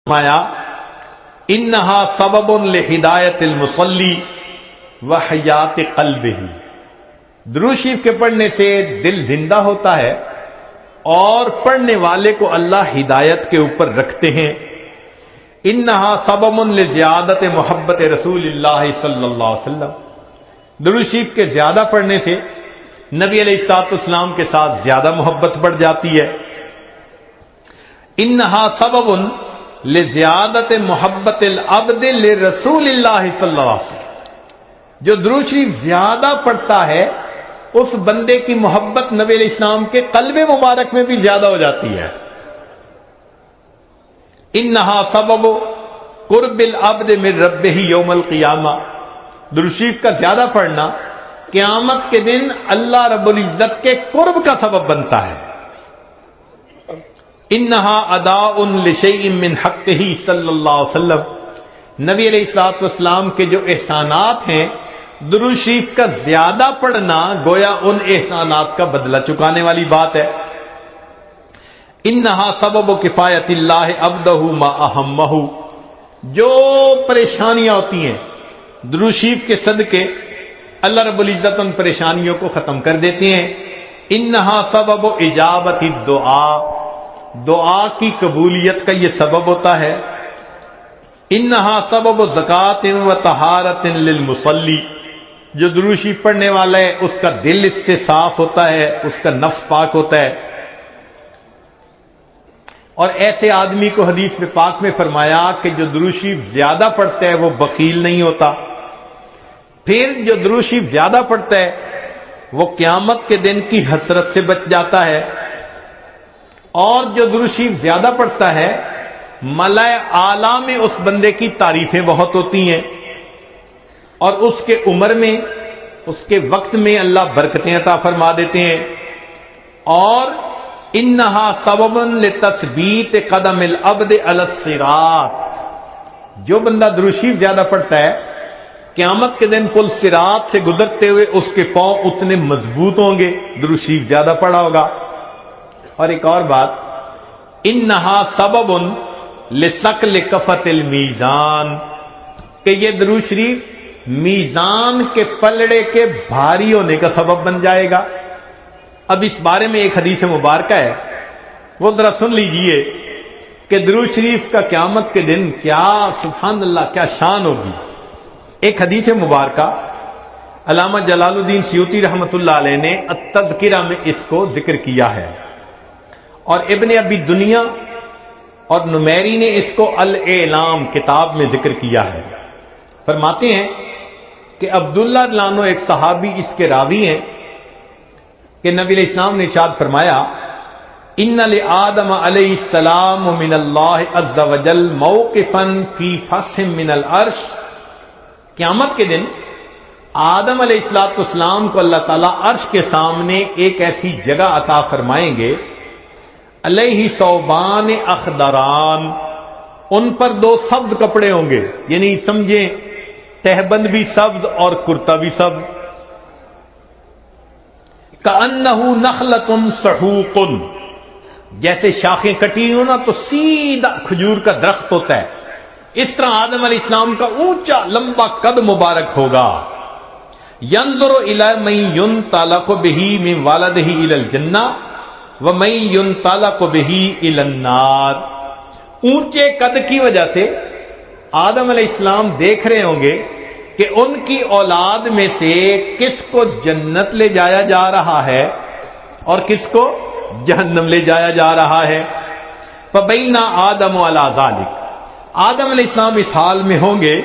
فرمایا انہا سبب لہدایت المصلی و حیات قلبہ، درود شریف کے پڑھنے سے دل زندہ ہوتا ہے اور پڑھنے والے کو اللہ ہدایت کے اوپر رکھتے ہیں۔ انہا سبب لزیادت محبت رسول اللہ صلی اللہ علیہ وسلم، درود شریف کے زیادہ پڑھنے سے نبی علیہ الصلوۃ والسلام کے ساتھ زیادہ محبت بڑھ جاتی ہے۔ انہا سبب لزیادت محبت العبد لرسول اللہ صلی اللہ علیہ وسلم، جو درود شریف زیادہ پڑھتا ہے اس بندے کی محبت نبی علیہ السلام کے قلب مبارک میں بھی زیادہ ہو جاتی ہے۔ انہا سبب قرب العبد من ربہ یوم القیامہ، درود شریف کا زیادہ پڑھنا قیامت کے دن اللہ رب العزت کے قرب کا سبب بنتا ہے۔ انہا اداء لشیء من حقہ صلی اللہ علیہ وسلم، نبی علیہ الصلوۃ والسلام کے جو احسانات ہیں درود شریف کا زیادہ پڑھنا گویا ان احسانات کا بدلہ چکانے والی بات ہے۔ انہا سبب کفایت اللہ عبدہ ما اہمہ، جو پریشانیاں ہوتی ہیں درود شریف کے صدقے اللہ رب العزت ان پریشانیوں کو ختم کر دیتے ہیں۔ انہا سبب اجابت الدعاء، دعا کی قبولیت کا یہ سبب ہوتا ہے۔ انہا سبب زکوٰۃ و طہارت للمصلی، جو درود شریف پڑھنے والا ہے اس کا دل اس سے صاف ہوتا ہے، اس کا نفس پاک ہوتا ہے۔ اور ایسے آدمی کو حدیث میں پاک میں فرمایا کہ جو درود شریف زیادہ پڑھتا ہے وہ بخیل نہیں ہوتا۔ پھر جو درود شریف زیادہ پڑھتا ہے وہ قیامت کے دن کی حسرت سے بچ جاتا ہے، اور جو درود شریف زیادہ پڑھتا ہے ملائے اعلیٰ میں اس بندے کی تعریفیں بہت ہوتی ہیں، اور اس کے عمر میں اس کے وقت میں اللہ برکتیں عطا فرما دیتے ہیں۔ اور انہا سبب لتثبیت قدم العبد علی الصراط، جو بندہ درود شریف زیادہ پڑھتا ہے قیامت کے دن پل صراط سے گزرتے ہوئے اس کے پاؤں اتنے مضبوط ہوں گے، درود شریف زیادہ پڑھا ہوگا۔ اور ایک اور بات، انہا سبب لثقل کفۃ المیزان، کہ یہ درود شریف میزان کے پلڑے کے بھاری ہونے کا سبب بن جائے گا۔ اب اس بارے میں ایک حدیث مبارکہ ہے، وہ ذرا سن لیجئے کہ درود شریف کا قیامت کے دن کیا سبحان اللہ کیا شان ہوگی۔ ایک حدیث مبارکہ علامہ جلال الدین سیوطی رحمۃ اللہ علیہ نے التذکرہ میں اس کو ذکر کیا ہے، اور ابن ابی دنیا اور نمیری نے اس کو الاعلام کتاب میں ذکر کیا ہے۔ فرماتے ہیں کہ عبداللہ لانو ایک صحابی اس کے راوی ہیں کہ نبی علیہ السلام نے ارشاد فرمایا ان لآدم علیہ السلام من اللہ عز وجل موقفا فی فسح من العرش، قیامت کے دن آدم علیہ السلام کو اللہ تعالیٰ عرش کے سامنے ایک ایسی جگہ عطا فرمائیں گے، علیہ ثوبان اخضران، ان پر دو سبز کپڑے ہوں گے، یعنی سمجھیں تہبند بھی سبز اور کرتا بھی سبز، کأنہ نخلۃ سحوق، جیسے شاخیں کٹی ہوں نا تو سیدھا کھجور کا درخت ہوتا ہے، اس طرح آدم علیہ السلام کا اونچا لمبا قد مبارک ہوگا۔ ینظر الی من ینطلق بہ من والدہ الی الجنہ وَمَن يُنطَلَقُ بِهِ إِلَى النَّارِ، اونچے قد کی وجہ سے آدم علیہ السلام دیکھ رہے ہوں گے کہ ان کی اولاد میں سے کس کو جنت لے جایا جا رہا ہے اور کس کو جہنم لے جایا جا رہا ہے۔ فَبَيْنَ آدَمُ عَلَى ذَلِكَ، آدم علیہ السلام اس حال میں ہوں گے،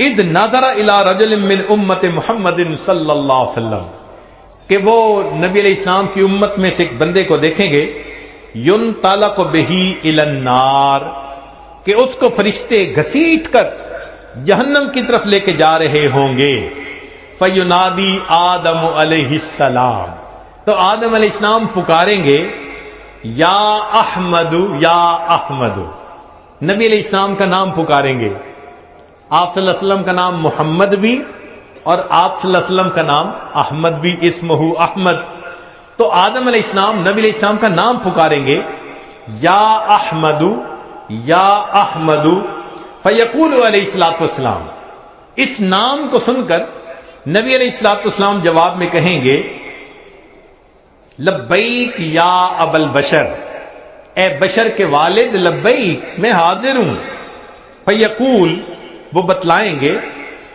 اِذْ نَظَرَ إِلَى رَجُلٍ مِّنْ أُمَّةِ مُحَمَّدٍ صلی اللہ علیہ وسلم، کہ وہ نبی علیہ السلام کی امت میں سے ایک بندے کو دیکھیں گے، يُنطَلَقُ بِهِ إِلَى النَّارِ، کہ اس کو فرشتے گھسیٹ کر جہنم کی طرف لے کے جا رہے ہوں گے۔ فَيُنَادِي آدم علیہ السلام، تو آدم علیہ السلام پکاریں گے یا احمد یا احمد، نبی علیہ السلام کا نام پکاریں گے، آپ صلی اللہ علیہ وسلم کا نام محمد بھی اور آپ صلی اللہ علیہ وسلم کا نام احمد بھی، اسمہ احمد، تو آدم علیہ السلام نبی علیہ السلام کا نام پکاریں گے یا احمد یا احمد فیقول علیہ الصلوۃ والسلام، اس نام کو سن کر نبی علیہ الصلوۃ والسلام جواب میں کہیں گے لبیک یا ابا البشر، اے بشر کے والد لبیک، میں حاضر ہوں۔ فیقول، وہ بتلائیں گے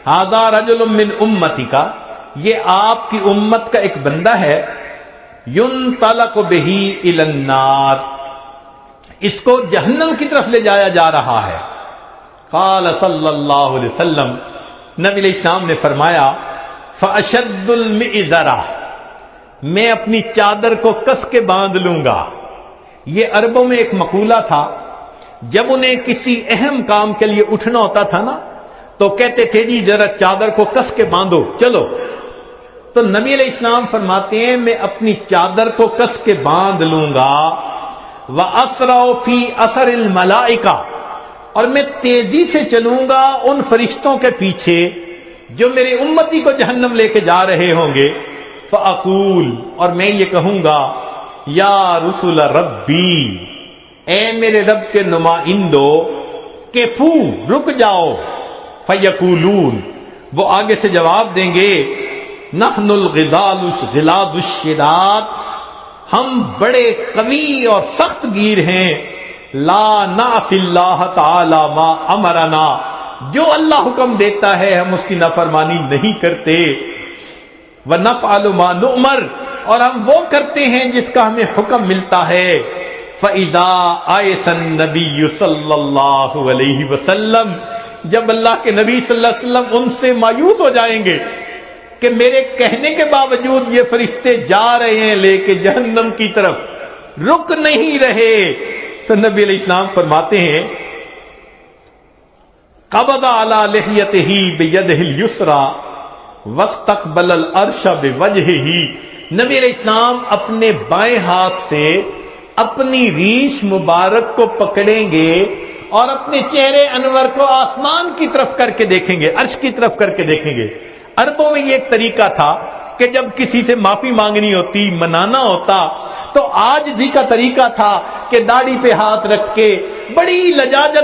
ھذا رجل من امتی کا، یہ آپ کی امت کا ایک بندہ ہے، ينطلق به الى النار، اس کو جہنم کی طرف لے جایا جا رہا ہے۔ قال صلی اللہ علیہ وسلم، نبی علیہ السلام نے فرمایا فاشد المئزرہ، میں اپنی چادر کو کس کے باندھ لوں گا۔ یہ عربوں میں ایک مقولہ تھا، جب انہیں کسی اہم کام کے لیے اٹھنا ہوتا تھا نا تو کہتے تھے جی ذرا چادر کو کس کے باندھو چلو۔ تو نبی علیہ السلام فرماتے ہیں میں اپنی چادر کو کس کے باندھ لوں گا، وَأَسْرَعُ فِي أَثَرِ الْمَلَائِكَةِ، اور میں تیزی سے چلوں گا ان فرشتوں کے پیچھے جو میرے امتی کو جہنم لے کے جا رہے ہوں گے۔ فَأَقُولُ، اور میں یہ کہوں گا یا رسول ربی، اے میرے رب کے نمائندو، کفو، رک جاؤ۔ فَيَقُولُونَ، وہ آگے سے جواب دیں گے نحن الغلاد الشداد، ہم بڑے قوی اور سخت گیر ہیں، لا نعصی اللہ تعالی ما امرنا، جو اللہ حکم دیتا ہے ہم اس کی نافرمانی نہیں کرتے، ونفعل ما نؤمر، اور ہم وہ کرتے ہیں جس کا ہمیں حکم ملتا ہے۔ فَإِذَا آیَسَ النَّبِيُّ صلی اللہ علیہ وسلم، جب اللہ کے نبی صلی اللہ علیہ وسلم ان سے مایوس ہو جائیں گے کہ میرے کہنے کے باوجود یہ فرشتے جا رہے ہیں لے کے جہنم کی طرف، رک نہیں رہے، تو نبی علیہ السلام فرماتے ہیں قبض علی لحیتہ بیدہ الیسری واستقبل العرش بوجہہ، نبی علیہ السلام اپنے بائیں ہاتھ سے اپنی ریش مبارک کو پکڑیں گے اور اپنے چہرے انور کو آسمان کی طرف کر کے دیکھیں گے، عرش کی طرف کر کے دیکھیں گے۔ عربوں میں یہ ایک طریقہ تھا کہ جب کسی سے معافی مانگنی ہوتی، منانا ہوتا، تو عاجزی کا طریقہ تھا کہ داڑھی پہ ہاتھ رکھ کے بڑی لجاجت